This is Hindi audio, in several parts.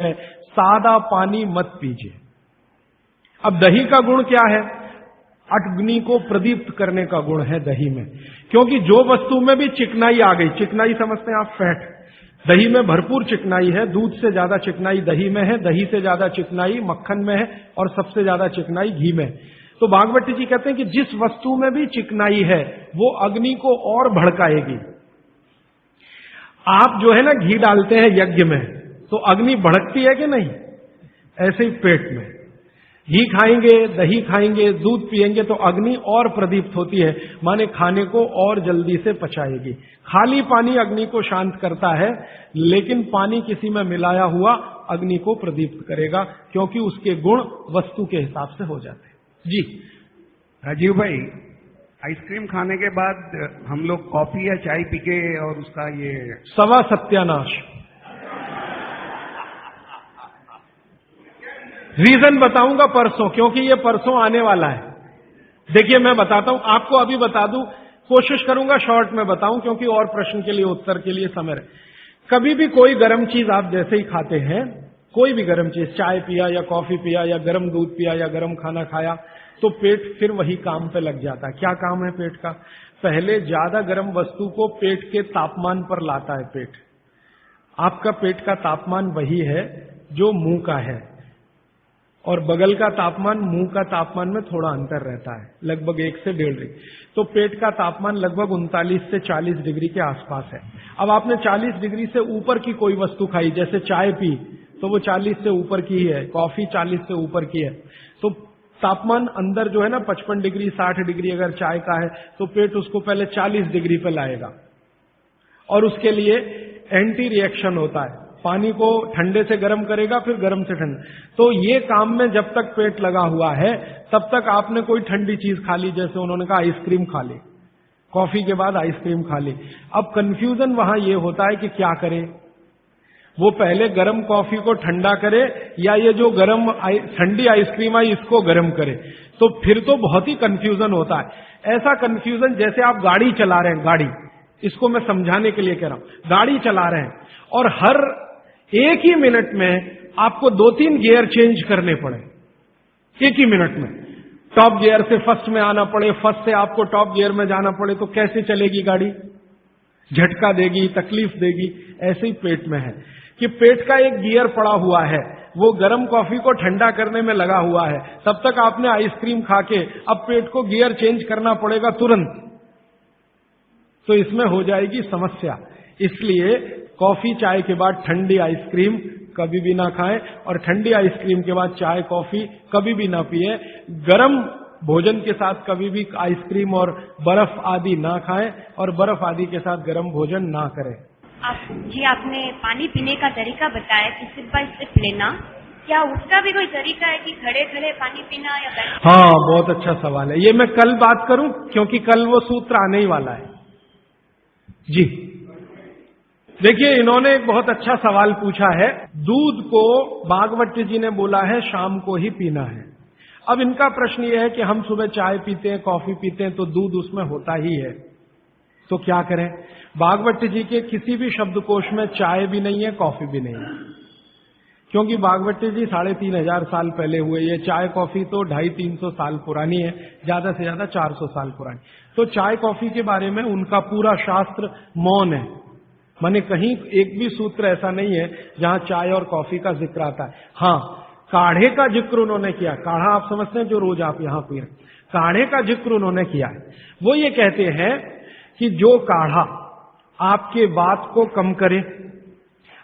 है, सादा पानी मत पीजिए। अब दही का गुण क्या है? अग्नि को प्रदीप्त करने का गुण है दही में, क्योंकि जो वस्तु में भी चिकनाई आ गई, चिकनाई समझते हैं आप, फैट, दही में भरपूर चिकनाई है, दूध से ज्यादा चिकनाई दही में है, दही से ज्यादा चिकनाई मक्खन में है, और सबसे ज्यादा चिकनाई घी में। तो भागवती जी कहते हैं कि जिस वस्तु में भी चिकनाई है वो अग्नि को और भड़काएगी। आप जो है ना घी डालते हैं यज्ञ में, तो अग्नि भड़कती है कि नहीं? ऐसे ही पेट में घी खाएंगे, दही खाएंगे, दूध पिएंगे तो अग्नि और प्रदीप्त होती है, माने खाने को और जल्दी से पचाएगी। खाली पानी अग्नि को शांत करता है, लेकिन पानी किसी में मिलाया हुआ अग्नि को प्रदीप्त करेगा, क्योंकि उसके गुण वस्तु के हिसाब से हो जाते हैं। जी राजीव भाई, आइसक्रीम खाने के बाद हम लोग कॉफी या चाय पी के और उसका ये सवा सत्यानाश। रीजन बताऊंगा परसों, क्योंकि ये परसों आने वाला है। देखिए मैं बताता हूं आपको, अभी बता दूं, कोशिश करूंगा शॉर्ट में बताऊं, क्योंकि और प्रश्न के लिए उत्तर के लिए समय रहे। कभी भी कोई गर्म चीज आप जैसे ही खाते हैं, कोई भी गर्म चीज, चाय पिया या कॉफी पिया या गर्म दूध पिया या गर्म खाना खाया, तो पेट फिर वही काम पे लग जाता है। क्या काम है पेट का? पहले ज्यादा गर्म वस्तु को पेट के तापमान पर लाता है पेट। आपका पेट का तापमान वही है जो मुंह का है, और बगल का तापमान मुंह का तापमान में थोड़ा अंतर रहता है, लगभग 1 से 1.5 डिग्री। तो पेट का तापमान लगभग 39 से 40 डिग्री के आसपास है। अब आपने 40 डिग्री से ऊपर की कोई वस्तु खाई, जैसे चाय पी, तो वो 40 से ऊपर की ही है, कॉफी 40 से ऊपर की है, तो तापमान अंदर जो है ना 55 डिग्री 60 डिग्री अगर चाय का है, तो पेट उसको पहले 40 डिग्री पे लाएगा, और उसके लिए एंटी रिएक्शन होता है, पानी को ठंडे से गर्म करेगा, फिर गर्म से ठंडा। तो ये काम में जब तक पेट लगा हुआ है, तब तक आपने कोई ठंडी चीज खा ली, जैसे उन्होंने कहा आइसक्रीम खा ली, कॉफी के बाद आइसक्रीम खा ली। अब कंफ्यूजन वहां ये होता है कि क्या करे, वो पहले गर्म कॉफी को ठंडा करे या ये जो गर्म ठंडी आइसक्रीम आई इसको गर्म करे। तो फिर तो बहुत ही कंफ्यूजन होता है। ऐसा कंफ्यूजन जैसे आप गाड़ी चला रहे हैं, गाड़ी, इसको मैं समझाने के लिए कह रहा हूं, गाड़ी चला रहे हैं और हर एक ही मिनट में आपको 2-3 गियर चेंज करने पड़े, एक ही मिनट में। टॉप गियर से फर्स्ट में आना पड़े, फर्स्ट से आपको टॉप गियर में जाना पड़े, तो कैसे चलेगी गाड़ी? झटका देगी, तकलीफ देगी। ऐसे ही पेट में है कि पेट का एक गियर पड़ा हुआ है, वो गर्म कॉफी को ठंडा करने में लगा हुआ है, तब तक आपने आइसक्रीम खा के अब पेट को गियर चेंज करना पड़ेगा तुरंत, तो इसमें हो जाएगी समस्या। इसलिए कॉफी चाय के बाद ठंडी आइसक्रीम कभी भी ना खाएं, और ठंडी आइसक्रीम के बाद चाय कॉफी कभी भी ना पिए। गरम भोजन के साथ कभी भी आइसक्रीम और बर्फ आदि ना खाएं, और बर्फ आदि के साथ गरम भोजन ना करें। आपने पानी पीने का तरीका बताया कि सिप बाय सिप लेना, क्या उसका भी कोई तरीका है कि खड़े खड़े पानी पीना या बैठ? हाँ, बहुत अच्छा सवाल है, ये मैं कल बात करूं, क्योंकि कल वो सूत्र आने ही वाला है। जी देखिए, इन्होंने एक बहुत अच्छा सवाल पूछा है। दूध को भागवती जी ने बोला है शाम को ही पीना है। अब इनका प्रश्न यह है कि हम सुबह चाय पीते हैं, कॉफी पीते हैं, तो दूध उसमें होता ही है, तो क्या करें? भागवती जी के किसी भी शब्दकोश में चाय भी नहीं है, कॉफी भी नहीं है, क्योंकि भागवती जी 3500 साल पहले हुए। ये चाय कॉफी तो 250-300 साल पुरानी है, ज्यादा से ज्यादा 400 साल पुरानी। तो चाय कॉफी के बारे में उनका पूरा शास्त्र मौन है, माने कहीं एक भी सूत्र ऐसा नहीं है जहां चाय और कॉफी का जिक्र आता है। हाँ, काढ़े का जिक्र उन्होंने किया। काढ़ा आप समझते हैं, जो रोज आप यहां पी रहे, काढ़े का जिक्र उन्होंने किया है। वो ये कहते हैं कि जो काढ़ा आपके वात को कम करे,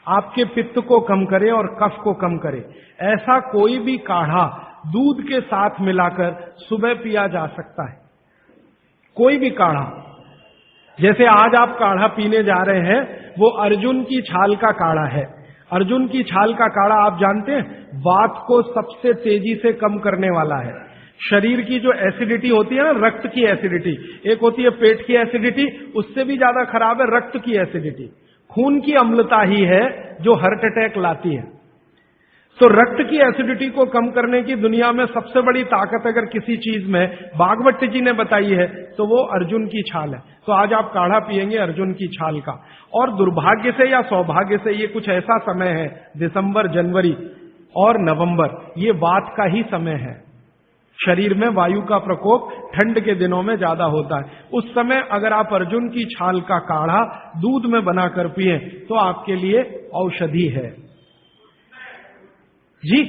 आपके पित्त को कम करे और कफ को कम करे, ऐसा कोई भी काढ़ा दूध के साथ मिलाकर सुबह पिया जा सकता है। कोई भी काढ़ा, जैसे आज आप काढ़ा पीने जा रहे हैं, वो अर्जुन की छाल का काढ़ा है। अर्जुन की छाल का काढ़ा आप जानते हैं, वात को सबसे तेजी से कम करने वाला है। शरीर की जो एसिडिटी होती है ना, रक्त की एसिडिटी, एक होती है पेट की एसिडिटी, उससे भी ज्यादा खराब है रक्त की एसिडिटी। खून की अम्लता ही है जो हार्ट अटैक लाती है। तो रक्त की एसिडिटी को कम करने की दुनिया में सबसे बड़ी ताकत अगर किसी चीज में भागवत जी ने बताई है तो वो अर्जुन की छाल है। तो आज आप काढ़ा पिएंगे अर्जुन की छाल का। और दुर्भाग्य से या सौभाग्य से ये कुछ ऐसा समय है, दिसंबर, जनवरी और नवंबर, ये वात का ही समय है। शरीर में वायु का प्रकोप ठंड के दिनों में ज्यादा होता है। उस समय अगर आप अर्जुन की छाल का काढ़ा दूध में बनाकर पिए तो आपके लिए औषधि है। जी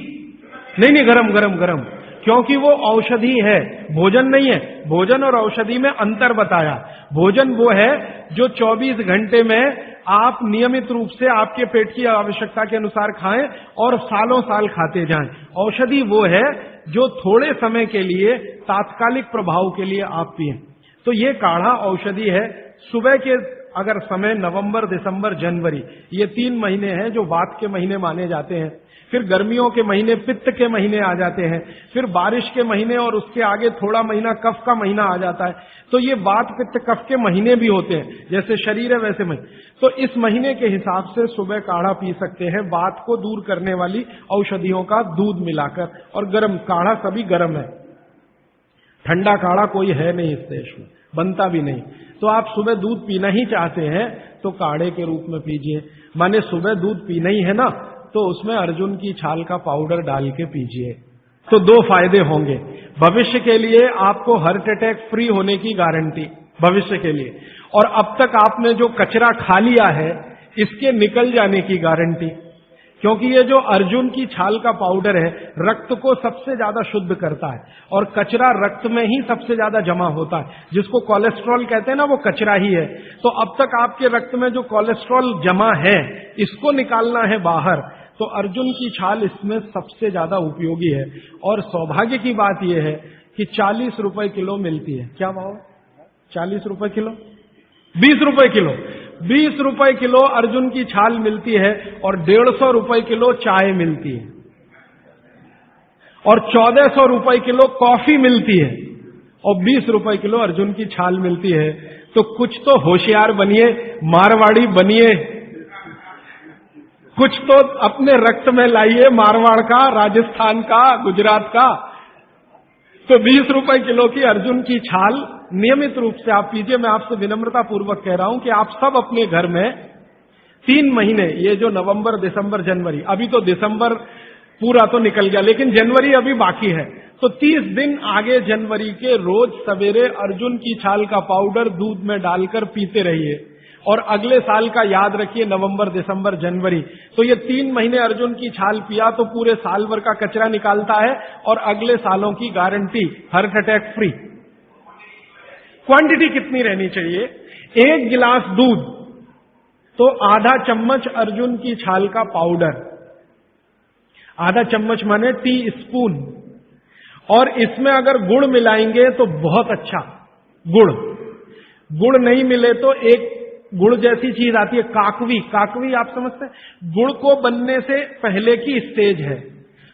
नहीं, गरम गरम गरम, क्योंकि वो औषधि है, भोजन नहीं है। भोजन और औषधि में अंतर बताया। भोजन वो है जो 24 घंटे में आप नियमित रूप से आपके पेट की आवश्यकता के अनुसार खाएं और सालों साल खाते जाएं। औषधि वो है जो थोड़े समय के लिए, तात्कालिक प्रभाव के लिए आप पिएं। तो ये काढ़ा औषधि है। सुबह के अगर समय नवंबर, दिसंबर, जनवरी, ये 3 महीने हैं जो वात के महीने माने जाते हैं। फिर गर्मियों के महीने पित्त के महीने आ जाते हैं। फिर बारिश के महीने और उसके आगे थोड़ा महीना कफ का महीना आ जाता है। तो ये वात, पित्त, कफ के महीने भी होते हैं। जैसे शरीर है वैसे महीने। तो इस महीने के हिसाब से सुबह काढ़ा पी सकते हैं, वात को दूर करने वाली औषधियों का दूध मिलाकर। और गर्म काढ़ा सभी गर्म है, ठंडा काढ़ा कोई है नहीं इस देश में, बनता भी नहीं। तो आप सुबह दूध पीना ही चाहते हैं तो काढ़े के रूप में पीजिए। माने सुबह दूध पीना ही है ना, तो उसमें अर्जुन की छाल का पाउडर डाल के पीजिए। तो 2 फायदे होंगे। भविष्य के लिए आपको हार्ट अटैक फ्री होने की गारंटी, भविष्य के लिए। और अब तक आपने जो कचरा खा लिया है इसके निकल जाने की गारंटी। क्योंकि ये जो अर्जुन की छाल का पाउडर है रक्त को सबसे ज्यादा शुद्ध करता है और कचरा रक्त में ही सबसे ज्यादा जमा होता है। जिसको कोलेस्ट्रॉल कहते हैं ना, वो कचरा ही है। तो अब तक आपके रक्त में जो कोलेस्ट्रॉल जमा है इसको निकालना है बाहर। तो अर्जुन की छाल इसमें सबसे ज्यादा उपयोगी है। और सौभाग्य की बात यह है कि 40 रुपए किलो मिलती है। क्या भाव? 40 रुपए किलो, 20 रुपए किलो, 20 रुपए किलो अर्जुन की छाल मिलती है। और 150 रुपए किलो चाय मिलती है और 1400 रुपए किलो कॉफी मिलती है और 20 रुपए किलो अर्जुन की छाल मिलती है। तो कुछ तो होशियार बनिए, मारवाड़ी बनिए, कुछ तो अपने रक्त में लाइए, मारवाड़ का, राजस्थान का, गुजरात का। तो 20 रुपए किलो की अर्जुन की छाल नियमित रूप से आप पीजिए। मैं आपसे विनम्रता पूर्वक कह रहा हूं कि आप सब अपने घर में 3 महीने, ये जो नवंबर, दिसंबर, जनवरी, अभी तो दिसंबर पूरा तो निकल गया लेकिन जनवरी अभी बाकी है, तो 30 दिन आगे जनवरी के रोज सवेरे अर्जुन की छाल का पाउडर दूध में डालकर पीते रहिए। और अगले साल का याद रखिए, नवंबर, दिसंबर, जनवरी, तो ये 3 महीने अर्जुन की छाल पिया तो पूरे साल भर का कचरा निकालता है और अगले सालों की guarantee, heart attack free. Quantity कितनी रहनी चाहिए? 1 गिलास दूध तो आधा चम्मच अर्जुन की छाल का पाउडर, आधा चम्मच माने टी स्पून। और इसमें अगर गुड़ मिलाएंगे तो बहुत अच्छा। गुड़ नहीं मिले तो एक गुड़ जैसी चीज आती है, काकवी। काकवी आप समझते हैं? गुड़ को बनने से पहले की स्टेज है,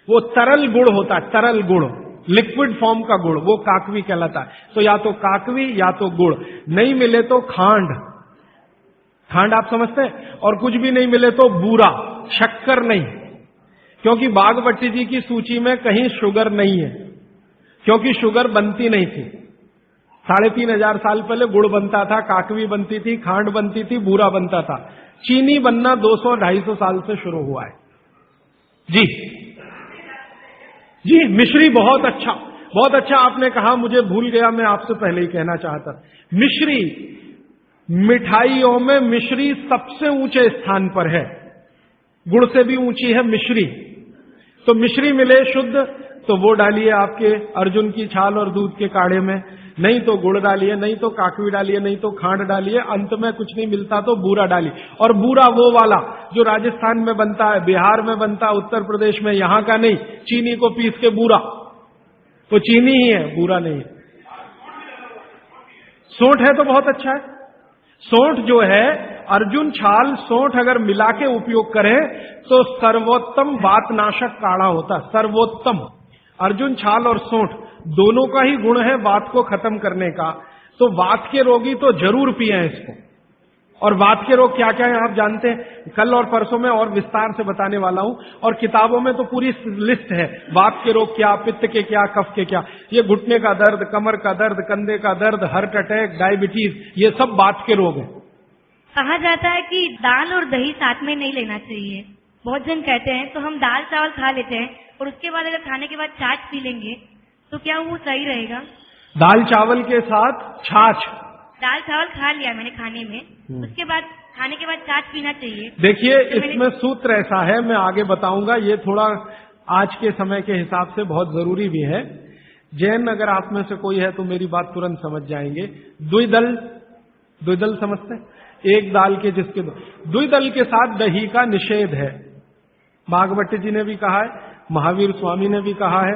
वो तरल गुड़ होता है, तरल गुड़, लिक्विड फॉर्म का गुड़, वो काकवी कहलाता है। तो या तो काकवी या तो गुड़, नहीं मिले तो खांड। खांड आप समझते हैं? और कुछ भी नहीं मिले तो बूरा, शक्कर नहीं, क्योंकि बागवती जी की सूची में कहीं शुगर नहीं है, क्योंकि शुगर बनती नहीं थी। 3500 साल पहले गुड़ बनता था, काकवी बनती थी, खांड बनती थी, बूरा बनता था। चीनी बनना 200-250 साल से शुरू हुआ है। जी, मिश्री बहुत अच्छा, बहुत अच्छा आपने कहा, मुझे भूल गया, मैं आपसे पहले ही कहना चाहता। मिश्री, मिठाइयों में मिश्री सबसे ऊंचे स्थान पर है, गुड़ से भी ऊंची है मिश्री। तो मिश्री मिले शुद्ध तो वो डालिए आपके अर्जुन की छाल और दूध के काढ़े में, नहीं तो गुड़ डालिए, नहीं तो काकवी डालिए, नहीं तो खांड डालिए, अंत में कुछ नहीं मिलता तो बूरा डालिए। और बूरा वो वाला जो राजस्थान में बनता है, बिहार में बनता है, उत्तर प्रदेश में, यहां का नहीं, चीनी को पीस के बूरा, तो चीनी ही है, बूरा नहीं है। सोंठ है तो बहुत अच्छा है। सोंठ जो है, अर्जुन छाल सोंठ अगर मिला के उपयोग करें तो सर्वोत्तम वातनाशक काढ़ा होता है, सर्वोत्तम। अर्जुन छाल और सोंठ दोनों का ही गुण है वात को खत्म करने का। तो वात के रोगी तो जरूर पिए इसको, और वात के रोग क्या क्या है आप जानते हैं। कल और परसों में और विस्तार से बताने वाला हूं, और किताबों में तो पूरी लिस्ट है, वात के रोग क्या, पित्त के क्या, कफ के क्या। ये घुटने का दर्द, कमर का दर्द, कंधे का दर्द, हार्ट अटैक, डायबिटीज, ये सब वात के रोग हैं। कहा जाता है कि दाल और दही साथ में नहीं लेना चाहिए। बहुत जन कहते हैं, तो हम दाल चावल खा लेते हैं और उसके बाद अगर खाने के बाद छाछ पी लेंगे तो क्या वो सही रहेगा? दाल चावल के साथ छाछ, दाल चावल खा लिया मैंने खाने में, उसके बाद खाने के बाद छाछ पीना चाहिए। देखिए इसमें सूत्र ऐसा है, मैं आगे बताऊंगा, ये थोड़ा आज के समय के हिसाब से बहुत जरूरी भी है। जैन अगर आप में से कोई है तो मेरी बात तुरंत समझ जाएंगे। द्विदल समझते हैं? एक दाल के जिसके द्विदल के साथ दही का निषेध है। भागवत जी ने भी कहा है, महावीर स्वामी ने भी कहा है,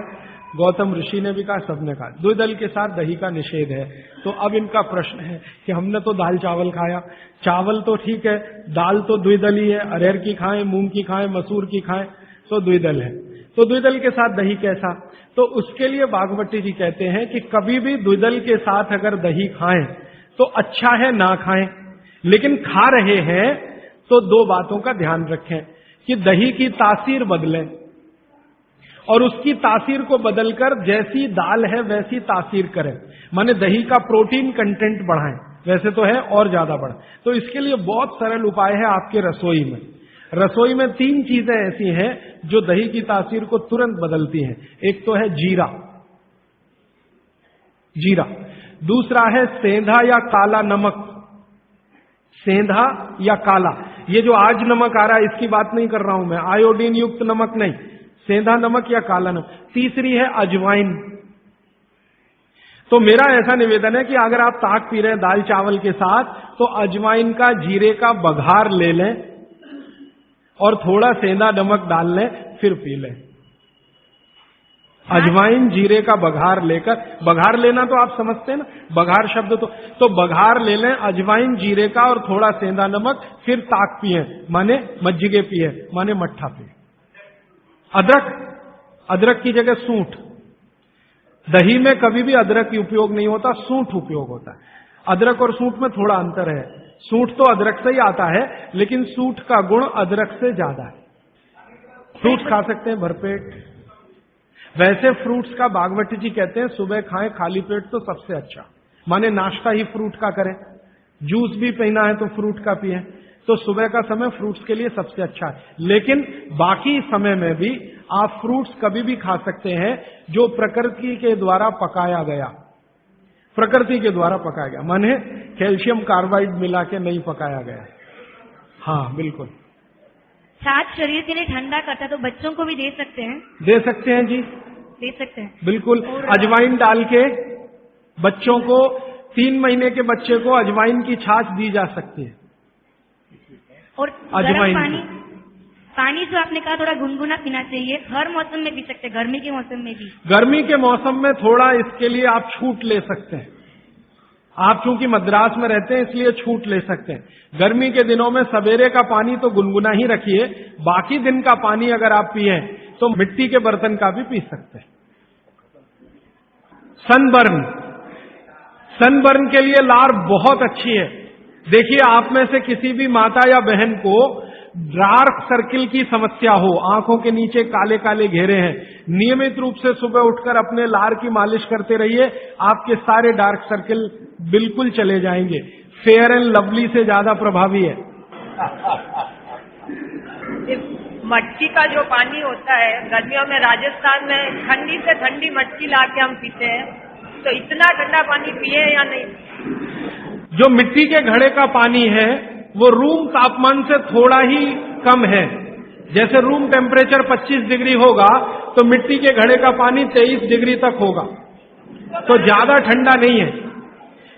गौतम ऋषि ने भी कहा, सबने कहा द्विदल के साथ दही का निषेध है। तो अब इनका प्रश्न है कि हमने तो दाल चावल खाया, चावल तो ठीक है, दाल तो द्विदली है, अरहर की खाएं, मूंग की खाएं, मसूर की खाएं, तो द्विदल है। तो द्विदल के साथ दही कैसा? तो उसके लिए भागवती जी कहते हैं कि कभी भी द्विदल के साथ अगर दही खाएं तो अच्छा है ना खाएं, लेकिन खा रहे हैं तो दो बातों का ध्यान रखें कि दही की तासीर बदलें और उसकी तासीर को बदलकर जैसी दाल है वैसी तासीर करें, माने दही का प्रोटीन कंटेंट बढ़ाएं, वैसे तो है और ज्यादा बढ़े। तो इसके लिए बहुत सरल उपाय है आपके रसोई में। रसोई में 3 चीजें ऐसी हैं जो दही की तासीर को तुरंत बदलती हैं। एक तो है जीरा, दूसरा है सेंधा या काला नमक, सेंधा या काला, ये जो आज नमक आ रहा है इसकी बात नहीं कर रहा हूं मैं, आयोडीन युक्त नमक नहीं, सेंधा नमक या काला नमक। तीसरी है अजवाइन। तो मेरा ऐसा निवेदन है कि अगर आप ताक पी रहे हैं दाल चावल के साथ तो अजवाइन का, जीरे का बघार ले लें और थोड़ा सेंधा नमक डाल लें, फिर पी लें। अजवाइन जीरे का बघार लेकर, बघार लेना तो आप समझते हैं ना, बघार शब्द तो बघार ले लें अजवाइन जीरे का और थोड़ा सेंधा नमक, फिर ताक पिए, माने मज्जिगे पिए, माने मट्ठा पिए। अदरक की जगह सूंठ, दही में कभी भी अदरक की उपयोग नहीं होता, सूंठ उपयोग होता है। अदरक और सूंठ में थोड़ा अंतर है, सूंठ तो अदरक से ही आता है लेकिन सूंठ का गुण अदरक से ज्यादा है। फ्रूट्स खा सकते हैं भरपेट, वैसे फ्रूट्स का भागवती जी कहते हैं सुबह खाएं खाली पेट तो सबसे अच्छा, माने नाश्ता ही फ्रूट का करें, जूस भी पीना है तो फ्रूट का पिए, तो सुबह का समय फ्रूट्स के लिए सबसे अच्छा है। लेकिन बाकी समय में भी आप फ्रूट्स कभी भी खा सकते हैं जो प्रकृति के द्वारा पकाया गया, माने कैल्शियम कार्बाइड मिला के नहीं पकाया गया। हाँ बिल्कुल। छाछ शरीर के लिए ठंडा करता है, तो बच्चों को भी दे सकते हैं? दे सकते हैं जी, दे सकते हैं बिल्कुल। अजवाइन डाल के बच्चों को, 3 महीने के बच्चे को अजवाइन की छाछ दी जा सकती है। और अजवाइन पानी जो आपने कहा थोड़ा गुनगुना पीना चाहिए, हर मौसम में पी सकते हैं, गर्मी के मौसम में भी? गर्मी के मौसम में थोड़ा इसके लिए आप छूट ले सकते हैं। आप चूंकि मद्रास में रहते हैं इसलिए छूट ले सकते हैं। गर्मी के दिनों में सवेरे का पानी तो गुनगुना ही रखिए, बाकी दिन का पानी अगर आप पिए तो मिट्टी के बर्तन का भी पी सकते हैं। सनबर्न के लिए लार बहुत अच्छी है। देखिए आप में से किसी भी माता या बहन को डार्क सर्किल की समस्या हो, आंखों के नीचे काले काले घेरे हैं, नियमित रूप से सुबह उठकर अपने लार की मालिश करते रहिए, आपके सारे डार्क सर्किल बिल्कुल चले जाएंगे। फेयर एंड लवली से ज्यादा प्रभावी है। मटकी का जो पानी होता है गर्मियों में राजस्थान में ठंडी से ठंडी मटकी ला के हम पीते हैं, तो इतना ठंडा पानी पिए या नहीं? जो मिट्टी के घड़े का पानी है वो रूम तापमान से थोड़ा ही कम है। जैसे रूम टेम्परेचर 25 डिग्री होगा तो मिट्टी के घड़े का पानी 23 डिग्री तक होगा, तो ज्यादा ठंडा नहीं है।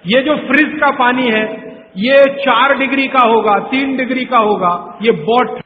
ये जो फ्रिज का पानी है ये 4 डिग्री का होगा, 3 डिग्री का होगा, ये बहुत